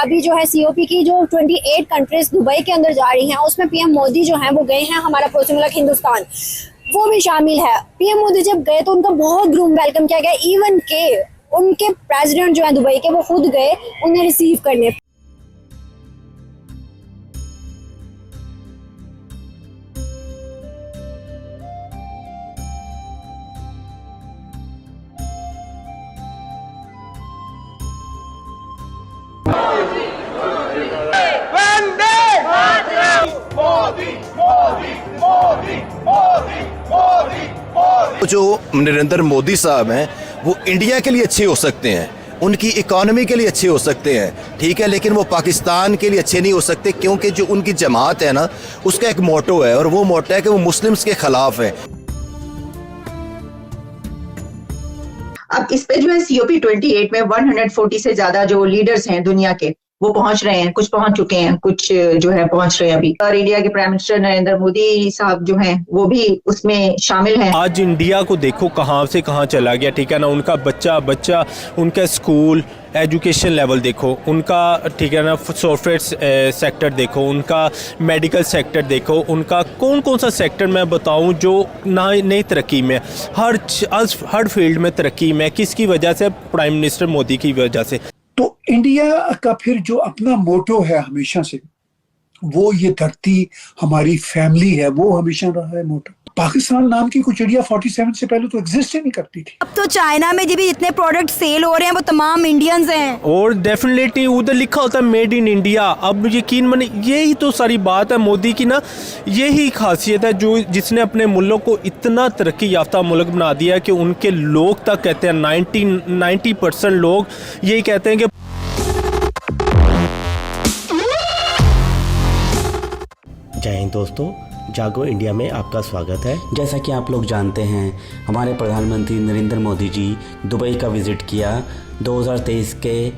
अभी जो है COP की जो 28 कंट्रीज दुबई के अंदर जा रही हैं, उसमें PM मोदी जो हैं वो गए हैं, हमारा पड़ोसी मुल्क हिंदुस्तान वो भी शामिल है। PM मोदी जब गए तो उनका बहुत ग्रूम वेलकम किया गया, इवन के उनके प्रेसिडेंट जो है दुबई के वो खुद गए उन्हें रिसीव करने। जो नरेंद्र मोदी साहब हैं वो इंडिया के लिए अच्छे हो सकते हैं, उनकी इकोनॉमी के लिए अच्छे हो सकते हैं, ठीक है, लेकिन वो पाकिस्तान के लिए अच्छे नहीं हो सकते, क्योंकि जो उनकी जमात है ना उसका एक मोटो है, और वो मोटो है कि वो मुस्लिम्स के खिलाफ है। अब इस पे जो है COP 28 में 140 से ज्यादा जो लीडर्स हैं दुनिया के वो पहुंच रहे हैं, कुछ पहुंच चुके हैं, कुछ जो है पहुंच रहे हैं अभी, और इंडिया के प्राइम मिनिस्टर नरेंद्र मोदी साहब जो हैं वो भी उसमें शामिल हैं। आज इंडिया को देखो कहां से कहां चला गया, ठीक है ना, उनका बच्चा उनका स्कूल एजुकेशन लेवल देखो उनका, ठीक है ना, सॉफ्टवेयर सेक्टर देखो उनका, मेडिकल सेक्टर देखो उनका, कौन कौन सा सेक्टर मैं बताऊं जो नई तरक्की में, हर फील्ड में तरक्की में, किसकी वजह से? प्राइम मिनिस्टर मोदी की वजह से। तो इंडिया का फिर जो अपना मोटो है हमेशा से, वो ये धरती हमारी फैमिली है, वो हमेशा रहा है मोटो। पाकिस्तान नाम की कोई चिड़िया 47 से पहले तो एग्जिस्ट ही नहीं करती थी। अब तो चाइना में भी जितने प्रोडक्ट सेल हो रहे हैं वो तमाम इंडियंस हैं, और डेफिनेटली उधर लिखा होता है मेड इन इंडिया। अब यकीन माने यही तो सारी बात है मोदी की ना, यही खासियत है जो जिसने अपने मुल्क को इतना तरक्की याफ्ता मुल्क बना दिया कि उनके लोग तक कहते हैं 90% लोग यही कहते हैं कि जय हिंद दोस्तों, जागो इंडिया में आपका स्वागत है। जैसा कि आप लोग जानते हैं, हमारे प्रधानमंत्री नरेंद्र मोदी जी दुबई का विज़िट किया 2023 के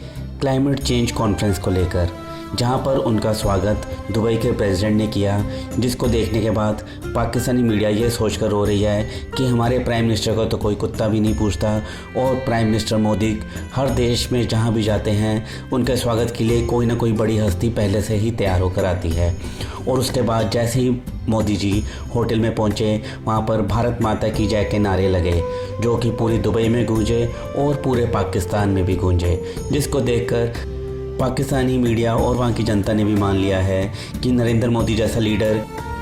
क्लाइमेट चेंज कॉन्फ्रेंस को लेकर, जहां पर उनका स्वागत दुबई के प्रेसिडेंट ने किया, जिसको देखने के बाद पाकिस्तानी मीडिया ये सोचकर रो रही है कि हमारे प्राइम मिनिस्टर को तो कोई कुत्ता भी नहीं पूछता, और प्राइम मिनिस्टर मोदी हर देश में जहां भी जाते हैं उनके स्वागत के लिए कोई ना कोई बड़ी हस्ती पहले से ही तैयार होकर आती है। और उसके बाद जैसे ही मोदी जी होटल में पहुंचे, वहां पर भारत माता की जय के नारे लगे, जो कि पूरी दुबई में गूंजे और पूरे पाकिस्तान में भी गूंजे, जिसको देखकर पाकिस्तानी मीडिया और वहाँ की जनता ने भी मान लिया है कि नरेंद्र मोदी जैसा लीडर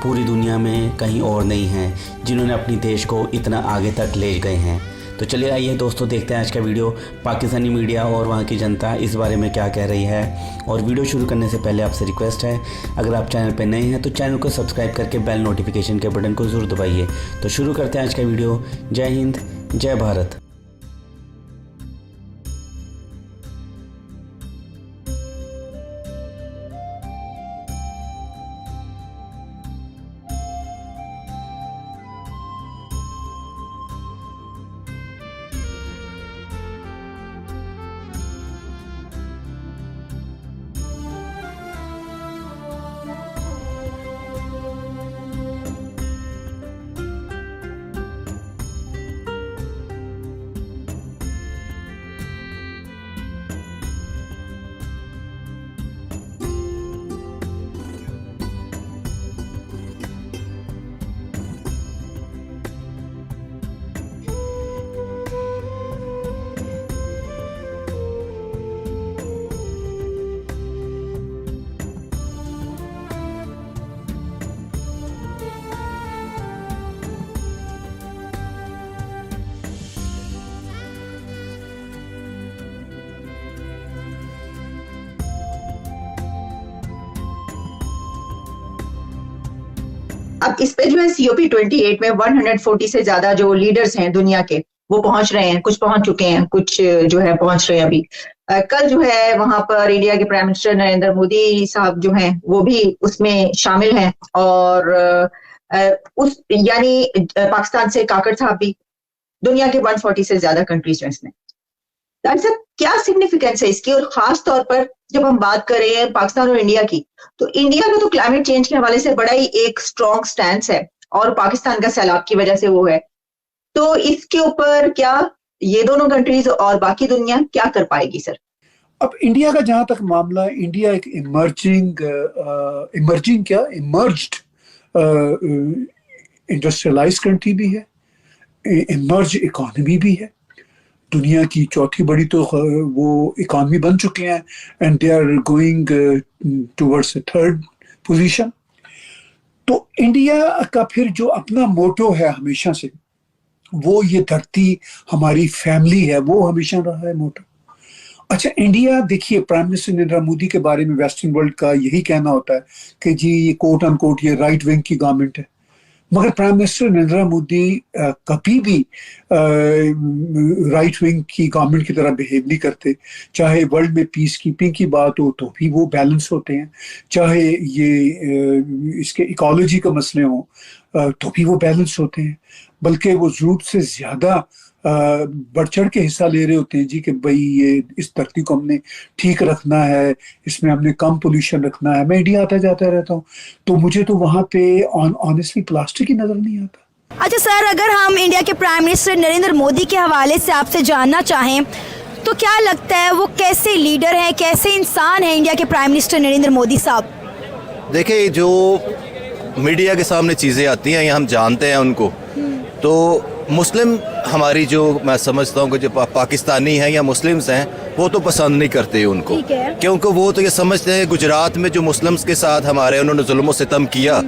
पूरी दुनिया में कहीं और नहीं है, जिन्होंने अपनी देश को इतना आगे तक ले गए हैं। तो चलिए आइए दोस्तों, देखते हैं आज का वीडियो, पाकिस्तानी मीडिया और वहाँ की जनता इस बारे में क्या कह रही है। और वीडियो शुरू करने से पहले आपसे रिक्वेस्ट है, अगर आप चैनल पर नए हैं तो चैनल को सब्सक्राइब करके बेल नोटिफिकेशन के बटन को ज़रूर दबाइए। तो शुरू करते हैं आज का वीडियो। जय हिंद, जय भारत। अब इस पे जो है COP 28 में 140 से ज्यादा जो लीडर्स हैं दुनिया के वो पहुंच रहे हैं, कुछ पहुंच चुके हैं, कुछ जो है पहुंच रहे हैं अभी। कल जो है वहां पर इंडिया के प्राइम मिनिस्टर नरेंद्र मोदी साहब जो हैं वो भी उसमें शामिल हैं, और उस यानी पाकिस्तान से काकड़ साहब भी, दुनिया के 140 से ज्यादा कंट्रीज हैं इसमें। डॉक्टर साहब, क्या सिग्निफिकेंस है इसकी? और खास तौर पर जब हम बात कर रहे हैं पाकिस्तान और इंडिया की, तो इंडिया का तो क्लाइमेट चेंज के हवाले से बड़ा ही एक स्ट्रॉन्ग स्टैंड है, और पाकिस्तान का सैलाब की वजह से वो है। तो इसके ऊपर क्या ये दोनों कंट्रीज और बाकी दुनिया क्या कर पाएगी सर? अब इंडिया का जहां तक मामला है, इंडिया एक इमर्ज्ड इंडस्ट्रियलाइज कंट्री भी है, इमर्ज इकोनॉमी भी है, दुनिया की चौथी बड़ी तो वो इकोनॉमी बन चुके हैं and they are going towards third position. तो इंडिया का फिर जो अपना मोटो है हमेशा से, वो ये धरती हमारी फैमिली है, वो हमेशा रहा है मोटो। अच्छा, इंडिया देखिए, प्राइम मिनिस्टर नरेंद्र मोदी के बारे में वेस्टर्न वर्ल्ड का यही कहना होता है कि जी ये कोट अनकोट ये राइट विंग की गवर्नमेंट है, मगर प्राइम मिनिस्टर नरेंद्र मोदी कभी भी राइट विंग की गवर्नमेंट की तरह बिहेव नहीं करते। चाहे वर्ल्ड में पीस कीपिंग की बात हो तो भी वो बैलेंस होते हैं, चाहे ये इसके इकोलॉजी का मसले हो तो भी वो बैलेंस होते हैं, बल्कि वो जरूरत से ज्यादा बढ़ चढ़ के हिस्सा ले रहे होते हैं जी कि भाई ये इस धरती को हमने ठीक रखना है, इसमें हमने कम पोल्यूशन रखना है। मैं इंडिया आता जाता रहता हूँ तो मुझे तो वहां पे ऑनेस्टली प्लास्टिक ही नजर नहीं आता। अच्छा सर, अगर हम इंडिया के प्राइम मिनिस्टर नरेंद्र मोदी के हवाले से आपसे जानना चाहें तो क्या लगता है वो कैसे लीडर हैं, कैसे इंसान हैं इंडिया के प्राइम मिनिस्टर नरेंद्र मोदी साहब? देखिए, जो मीडिया के सामने चीज़ें आती हैं या हम जानते हैं उनको, तो मुस्लिम हमारी जो मैं समझता हूँ कि जो पाकिस्तानी हैं या मुस्लिम्स हैं वो तो पसंद नहीं करते उनको, क्योंकि वो तो ये समझते हैं गुजरात में जो मुस्लिम्स के साथ हमारे उन्होंने जुल्म सितम किया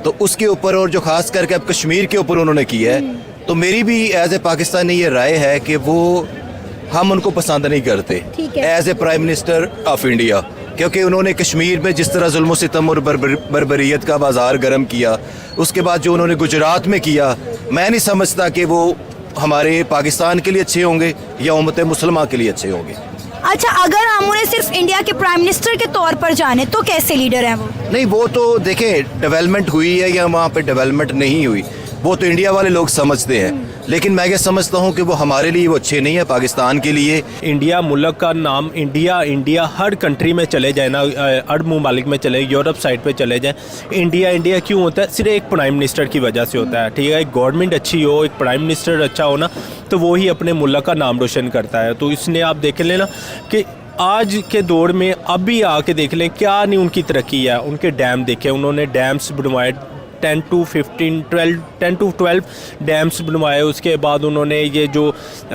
तो उसके ऊपर, और जो खास करके अब कश्मीर के ऊपर उन्होंने किया है, तो मेरी भी एज ए पाकिस्तानी ये राय है कि वो हम उनको पसंद नहीं करते as a prime minister of India, क्योंकि उन्होंने कश्मीर में जिस तरह जुल्म सितम और बर्बरियत का बाजार गर्म किया, उसके बाद जो उन्होंने गुजरात में किया, मैं नहीं समझता कि वो हमारे पाकिस्तान के लिए अच्छे होंगे या उम्मत मुसलमान के लिए अच्छे होंगे। अच्छा, अगर हम उन्हें सिर्फ इंडिया के प्राइम मिनिस्टर के तौर पर जाने तो कैसे लीडर हैं वो? नहीं, वो तो देखें डेवलपमेंट हुई है या वहाँ पे डेवलपमेंट नहीं हुई, वो तो इंडिया वाले लोग समझते हैं, लेकिन मैं ये समझता हूँ कि वो हमारे लिए वो अच्छे नहीं है, पाकिस्तान के लिए। इंडिया मुल्क का नाम इंडिया हर कंट्री में चले जाए ना, अरब ममालिक में चले, यूरोप साइड पे चले जाए, इंडिया क्यों होता है? सिर्फ एक प्राइम मिनिस्टर की वजह से होता है, ठीक है। एक गवर्नमेंट अच्छी हो, एक प्राइम मिनिस्टर अच्छा हो ना, तो वो ही अपने मुल्क का नाम रोशन करता है। तो इसलिए आप देख लेना कि आज के दौर में अभी आके देख लें क्या नहीं उनकी तरक्की है। उनके डैम देखे, उन्होंने डैम्स बनवाए 10 to 12 डैम्स बनवाए। उसके बाद उन्होंने ये जो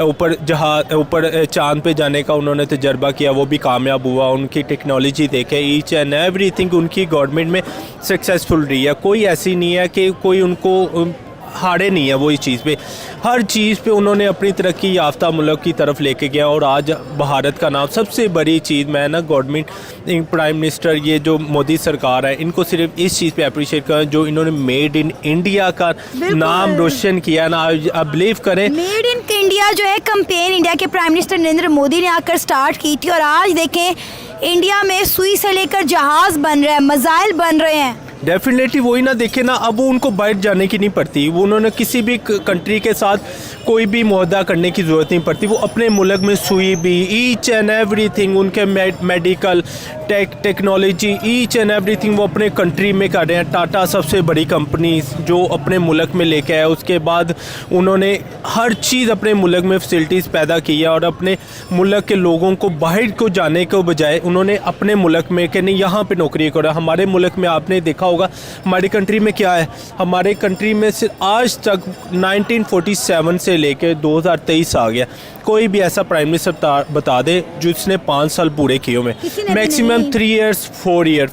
ऊपर चांद पे जाने का उन्होंने तजर्बा किया, वो भी कामयाब हुआ। उनकी टेक्नोलॉजी देखे, ईच एंड एवरीथिंग उनकी गवर्नमेंट में सक्सेसफुल रही है। कोई ऐसी नहीं है कि कोई उनको हारे नहीं है वो इस चीज़ पे, हर चीज़ पे उन्होंने अपनी तरक्की याफ्ता मुल्क की तरफ लेके गया। और आज भारत का नाम, सबसे बड़ी चीज़ मैं ना गवर्नमेंट, प्राइम मिनिस्टर, ये जो मोदी सरकार है, इनको सिर्फ इस चीज़ पे अप्रिशिएट करें जो इन्होंने मेड इन इंडिया का नाम रोशन किया ना। आप बिलीव करें, मेड इन इंडिया जो है कैंपेन इंडिया के प्राइम मिनिस्टर नरेंद्र मोदी ने आकर स्टार्ट की थी, और आज देखें इंडिया में सुई से लेकर जहाज़ बन रहे हैं, मिसाइल बन रहे हैं। डेफिनेटली वही ना, देखे ना, अब वो उनको बाहर जाने की नहीं पड़ती, वो उन्होंने किसी भी कंट्री के साथ कोई भी मुआहदा करने की ज़रूरत नहीं पड़ती। वो अपने मुल्क में सुई भी, ईच एंड एवरीथिंग, उनके medical technology, each and everything वो अपने कंट्री में कर रहे हैं। टाटा सबसे बड़ी कंपनी जो अपने मुल्क में लेके आया, उसके बाद उन्होंने हर चीज़ अपने मुल्क में फैसिलिटीज़ पैदा की है, और अपने मुल्क के लोगों को बाहर को जाने के बजाय उन्होंने अपने मुल्क में कि नहीं यहाँ पे नौकरी करो। हमारे मुल्क में आपने देखा होगा हमारी कंट्री में क्या है, हमारे कंट्री में सिर्फ आज तक 1947 से लेकर 2023 आ गया, कोई भी ऐसा प्राइम मिनिस्टर बता दे जिसने 5 साल पूरे किए हुए, मैक्सिमम 3 years 4 years